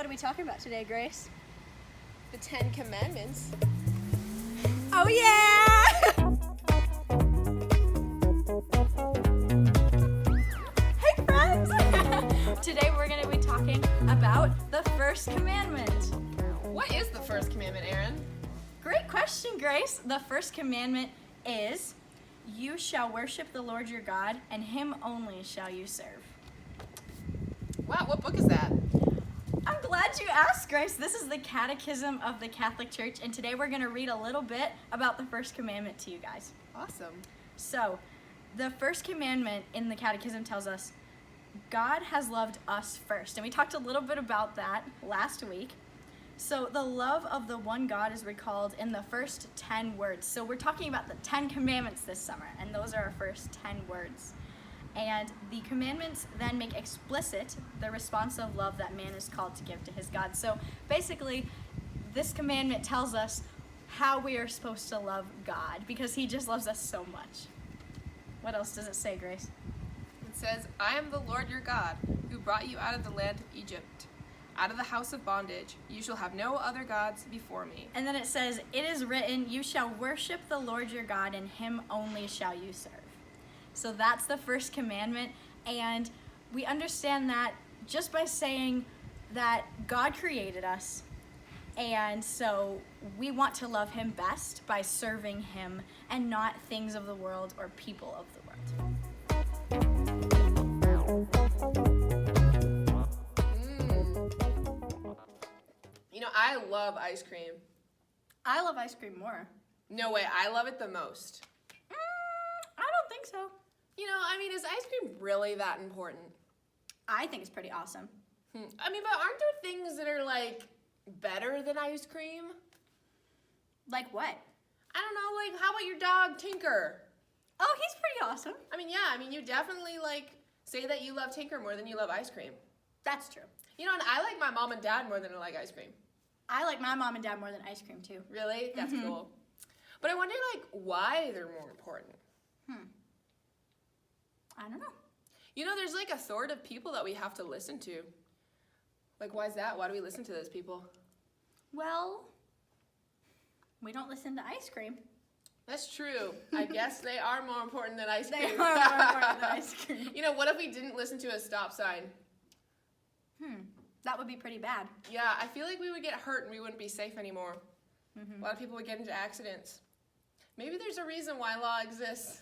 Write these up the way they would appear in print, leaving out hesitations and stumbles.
What are we talking about today, Grace? The 10 Commandments. Oh yeah! Hey friends! Today we're going to be talking about the first commandment. What is the first commandment, Erin? Great question, Grace. The first commandment is, you shall worship the Lord your God, and him only shall you serve. Wow, what book is that? I'm glad you asked, Grace. This is the Catechism of the Catholic Church, and today we're going to read a little bit about the first commandment to you guys. Awesome. So, the first commandment in the Catechism tells us, God has loved us first. And we talked a little bit about that last week. So, the love of the one God is recalled in the first 10 words. So, we're talking about the 10 commandments this summer, and those are our first 10 words. And the commandments then make explicit the response of love that man is called to give to his God. So basically, this commandment tells us how we are supposed to love God because he just loves us so much. What else does it say, Grace? It says, I am the Lord your God, who brought you out of the land of Egypt, out of the house of bondage. You shall have no other gods before me. And then it says, it is written, you shall worship the Lord your God, and him only shall you serve. So that's the first commandment, and we understand that just by saying that God created us, and so we want to love him best by serving him and not things of the world or people of the world. You know, I love ice cream. I love ice cream more. No way, I love it the most. I don't think so. You know, I mean, is ice cream really that important? I think it's pretty awesome. I mean, but aren't there things that are, like, better than ice cream? Like what? I don't know, like, how about your dog, Tinker? Oh, he's pretty awesome. I mean, yeah, you definitely, like, say that you love Tinker more than you love ice cream. That's true. You know, and I like my mom and dad more than I like ice cream. I like my mom and dad more than ice cream, too. Really? That's cool. But I wonder, like, why they're more important. I don't know. You know, there's, like, authoritative people that we have to listen to. Like, why is that? Why do we listen to those people? Well, we don't listen to ice cream. That's true. I guess they are more important than ice cream. They are more important than ice cream. You know, what if we didn't listen to a stop sign? That would be pretty bad. Yeah, I feel like we would get hurt and we wouldn't be safe anymore. A lot of people would get into accidents. Maybe there's a reason why law exists.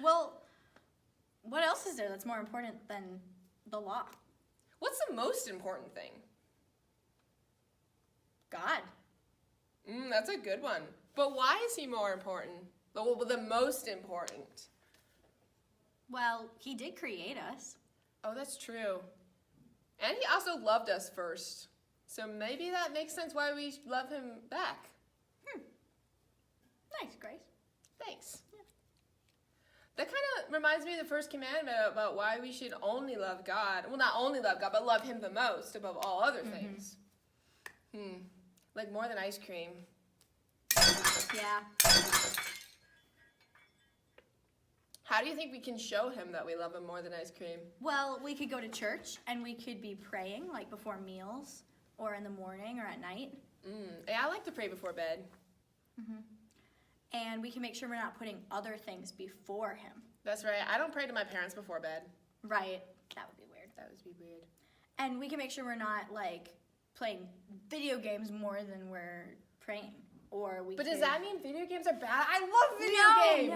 Well, what else is there that's more important than the law? What's the most important thing? God. That's a good one. But why is he more important? The most important. Well, he did create us. Oh, that's true. And he also loved us first. So maybe that makes sense why we love him back. Nice, Grace. Thanks. Yeah. That kind of reminds me of the first commandment about why we should only love God. Well, not only love God, but love him the most above all other things. Like more than ice cream. Yeah. How do you think we can show him that we love him more than ice cream? Well, we could go to church and we could be praying, like before meals or in the morning or at night. Yeah, I like to pray before bed. And we can make sure we're not putting other things before him. That's right. I don't pray to my parents before bed. Right. That would be weird. That would be weird. And we can make sure we're not, like, playing video games more than we're praying. But does that mean video games are bad? I love video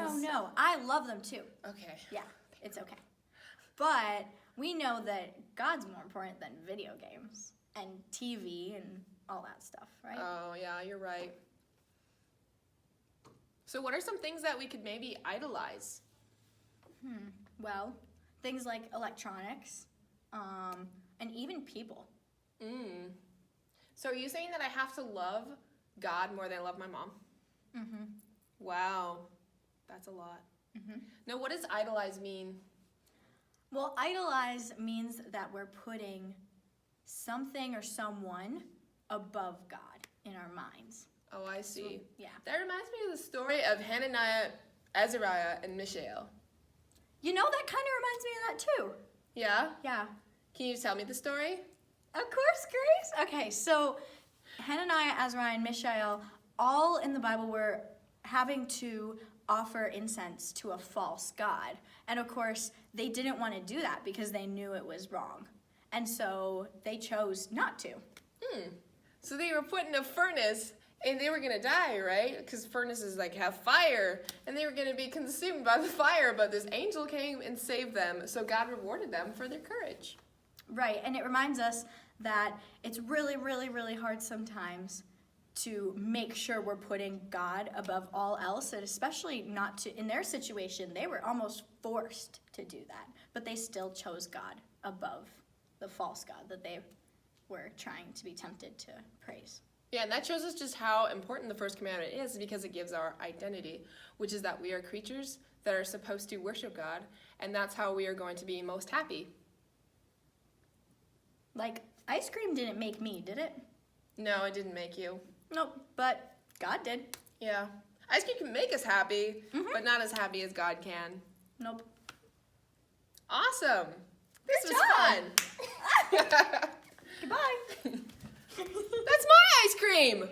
games! No. I love them, too. Okay. Yeah, it's okay. But we know that God's more important than video games and TV and all that stuff, right? Oh, yeah, you're right. So what are some things that we could maybe idolize? Well, things like electronics, and even people. So are you saying that I have to love God more than I love my mom? Wow, that's a lot. Now, what does idolize mean? Well, idolize means that we're putting something or someone above God in our minds. Oh, I see. So, yeah. That reminds me of the story of Hananiah, Azariah, and Mishael. You know, that kind of reminds me of that too. Yeah? Yeah. Can you tell me the story? Of course, Grace. Okay, so Hananiah, Azariah, and Mishael, all in the Bible were having to offer incense to a false god. And of course, they didn't want to do that because they knew it was wrong. And so they chose not to. So they were put in a furnace and they were going to die, right? Because furnaces like have fire and they were going to be consumed by the fire. But this angel came and saved them. So God rewarded them for their courage. Right, and it reminds us that it's really, really, really hard sometimes to make sure we're putting God above all else, and especially not to, in their situation, they were almost forced to do that, but they still chose God above the false God that they were trying to be tempted to praise. Yeah, and that shows us just how important the first commandment is because it gives our identity, which is that we are creatures that are supposed to worship God, and that's how we are going to be most happy. Like, ice cream didn't make me, did it? No, it didn't make you. Nope, but God did. Yeah. Ice cream can make us happy, but not as happy as God can. Nope. Awesome. This Good was job. fun. Goodbye. That's my ice cream. No,